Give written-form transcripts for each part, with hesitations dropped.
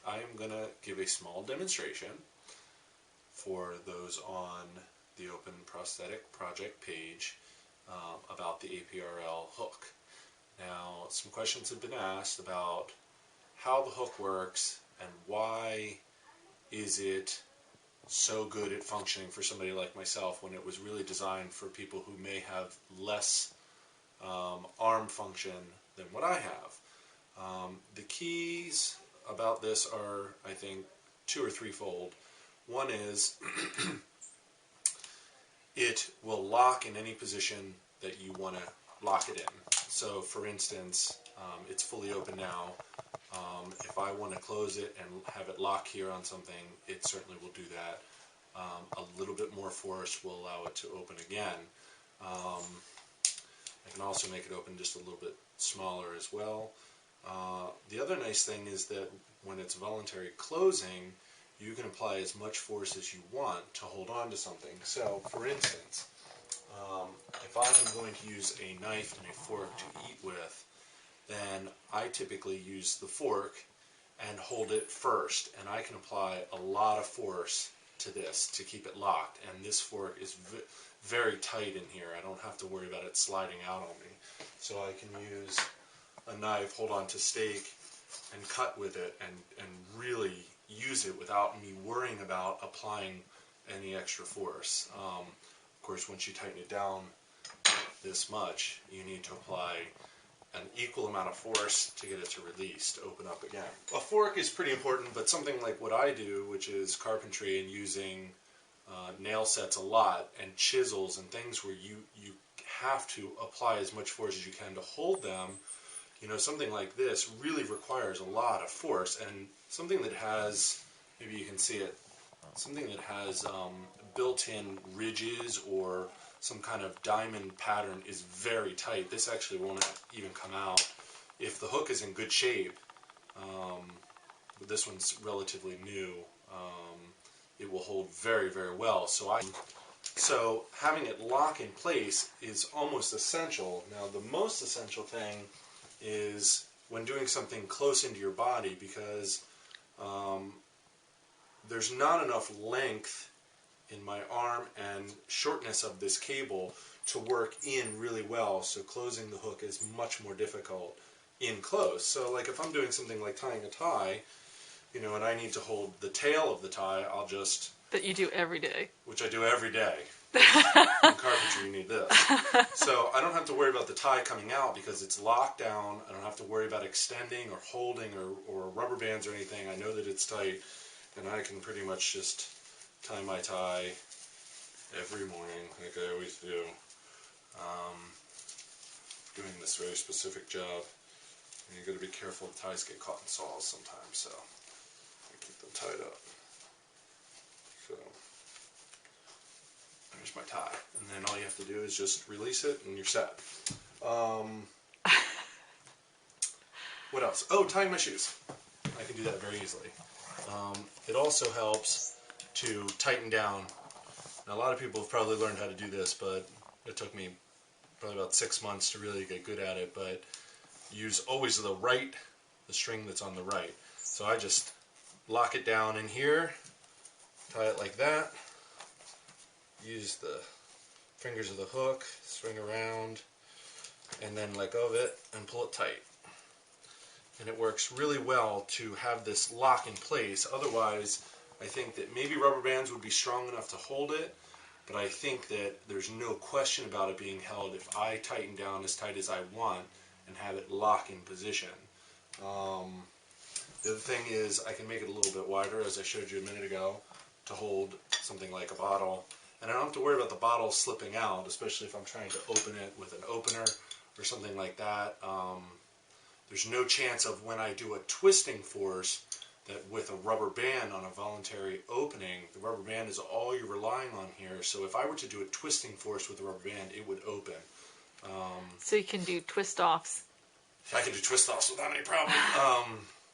I am going to give a small demonstration for those on the Open Prosthetic Project page about the APRL hook. Now, some questions have been asked about how the hook works and why is it so good at functioning for somebody like myself when it was really designed for people who may have less arm function than what I have. The keys about this are, I think, 2 or 3-fold. One is it will lock in any position that you want to lock it in. So for instance, it's fully open now. If I want to close it and have it lock here on something, it certainly will do that. A little bit more force will allow it to open again. I can also make it open just a little bit smaller as well. The other nice thing is that when it's voluntary closing, you can apply as much force as you want to hold on to something. So, for instance, if I'm going to use a knife and a fork to eat with, then I typically use the fork and hold it first, and I can apply a lot of force to this to keep it locked. And this fork is very tight in here. I don't have to worry about it sliding out on me. So I can use a knife, hold on to steak, and cut with it, and really use it without me worrying about applying any extra force. Of course, once you tighten it down this much, you need to apply an equal amount of force to get it to release, to open up again. A fork is pretty important, but something like what I do, which is carpentry and using nail sets a lot, and chisels and things where you have to apply as much force as you can to hold them, you know, something like this really requires a lot of force, and something that has, maybe you can see it, something that has built-in ridges or some kind of diamond pattern is very tight. This actually won't even come out. If the hook is in good shape, but this one's relatively new, it will hold very, very well. So having it lock in place is almost essential. Now, the most essential thing is when doing something close into your body, because there's not enough length in my arm and shortness of this cable to work in really well, so closing the hook is much more difficult in close. So like if I'm doing something like tying a tie, you know, and I need to hold the tail of the tie, I'll just... That you do every day. Which I do every day. In carpentry, you need this. So I don't have to worry about the tie coming out because it's locked down. I don't have to worry about extending or holding or rubber bands or anything. I know that it's tight, and I can pretty much just tie my tie every morning like I always do. Doing this very specific job. And you've got to be careful, the ties get caught in saws sometimes, so I keep them tied up. So there's my tie, and then all you have to do is just release it and you're set. What else? Oh, tying my shoes. I can do that very easily. It also helps to tighten down. Now, a lot of people have probably learned how to do this, but it took me probably about 6 months to really get good at it. But use always the string that's on the right. So I just lock it down in here, tie it like that, use the fingers of the hook, swing around, and then let go of it and pull it tight. And it works really well to have this lock in place. Otherwise, I think that maybe rubber bands would be strong enough to hold it, but I think that there's no question about it being held if I tighten down as tight as I want and have it lock in position. The other thing is I can make it a little bit wider, as I showed you a minute ago, to hold something like a bottle. And I don't have to worry about the bottle slipping out, especially if I'm trying to open it with an opener or something like that. There's no chance of when I do a twisting force that with a rubber band on a voluntary opening, the rubber band is all you're relying on here. So if I were to do a twisting force with a rubber band, it would open. So you can do twist-offs. I can do twist-offs without any problem.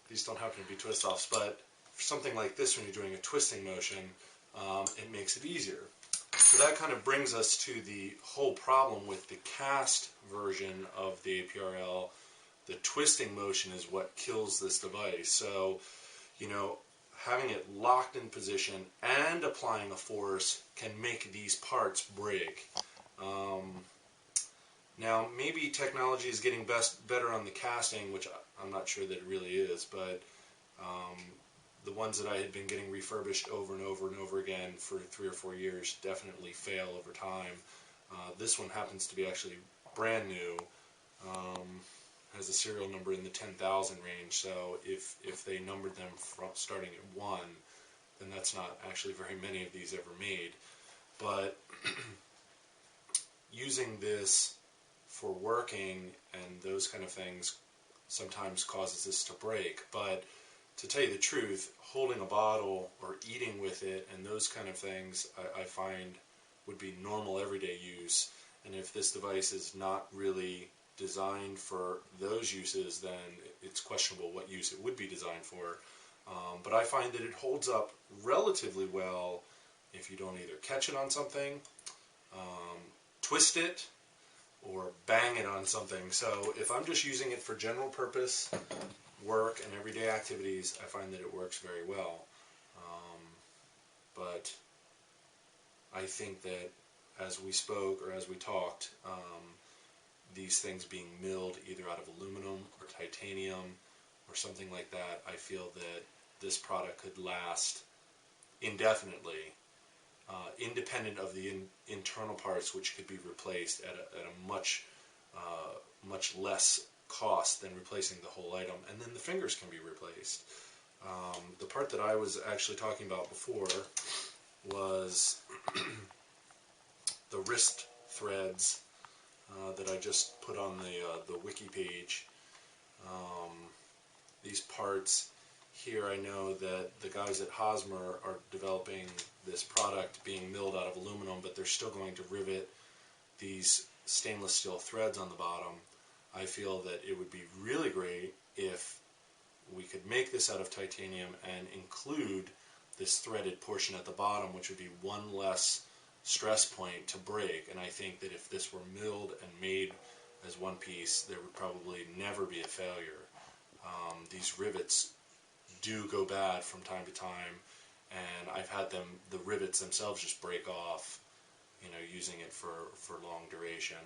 These don't happen to be twist-offs, but for something like this, when you're doing a twisting motion, it makes it easier. So that kind of brings us to the whole problem with the cast version of the APRL. The twisting motion is what kills this device. So you know, having it locked in position and applying a force can make these parts break. Now, maybe technology is getting better on the casting, which I'm not sure that it really is, but the ones that I had been getting refurbished over and over and over again for 3 or 4 years definitely fail over time. This one happens to be actually brand new, has a serial number in the 10,000 range, so if they numbered them from starting at 1, then that's not actually very many of these ever made. But using this for working and those kind of things sometimes causes this to break. But to tell you the truth, holding a bottle or eating with it and those kind of things I find would be normal everyday use. And if this device is not really designed for those uses, then it's questionable what use it would be designed for. But I find that it holds up relatively well if you don't either catch it on something, twist it, or bang it on something. So if I'm just using it for general purpose work and everyday activities, I find that it works very well. But I think that as we spoke or as we talked, these things being milled either out of aluminum or titanium or something like that, I feel that this product could last indefinitely, independent of the internal parts, which could be replaced at a much less cost than replacing the whole item, and then the fingers can be replaced. The part that I was actually talking about before was the wrist threads that I just put on the wiki page. These parts here, I know that the guys at Hosmer are developing this product being milled out of aluminum, but they're still going to rivet these stainless steel threads on the bottom. I feel that it would be really great if we could make this out of titanium and include this threaded portion at the bottom, which would be one less stress point to break. And I think that if this were milled and made as one piece, there would probably never be a failure. These rivets do go bad from time to time, and I've had the rivets themselves just break off, using it for long duration.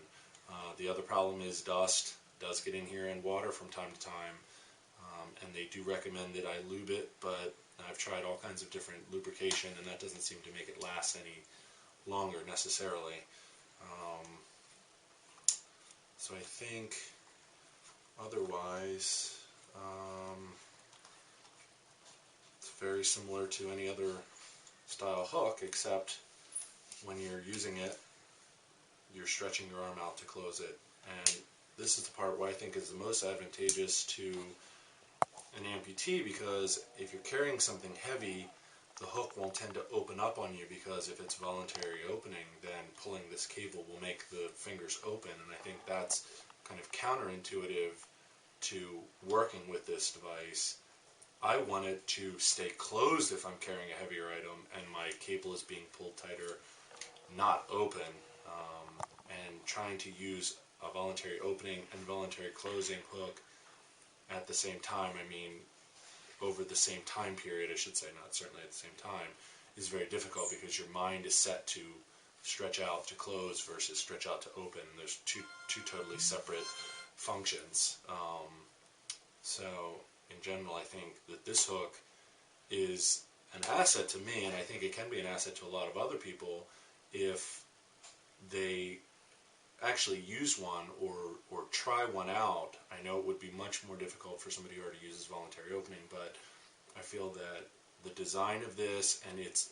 The other problem is dust does get in here and water from time to time, and they do recommend that I lube it, but I've tried all kinds of different lubrication, and that doesn't seem to make it last any longer necessarily. So I think otherwise it's very similar to any other style hook, except when you're using it, you're stretching your arm out to close it. And this is the part where I think is the most advantageous to an amputee, because if you're carrying something heavy, the hook won't tend to open up on you, because if it's voluntary opening, then pulling this cable will make the fingers open, and I think that's kind of counterintuitive to working with this device. I want it to stay closed if I'm carrying a heavier item and my cable is being pulled tighter, not open, and trying to use a voluntary opening and voluntary closing hook at the same time, over the same time period, I should say, not certainly at the same time, is very difficult, because your mind is set to stretch out to close versus stretch out to open. There's two totally separate functions. So in general, I think that this hook is an asset to me, and I think it can be an asset to a lot of other people if they actually use one or try one out. I know it would be much more difficult for somebody who already uses voluntary opening, but I feel that the design of this and its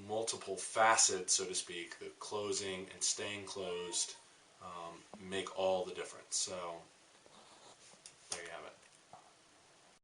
multiple facets, so to speak, the closing and staying closed, make all the difference. So there you have it.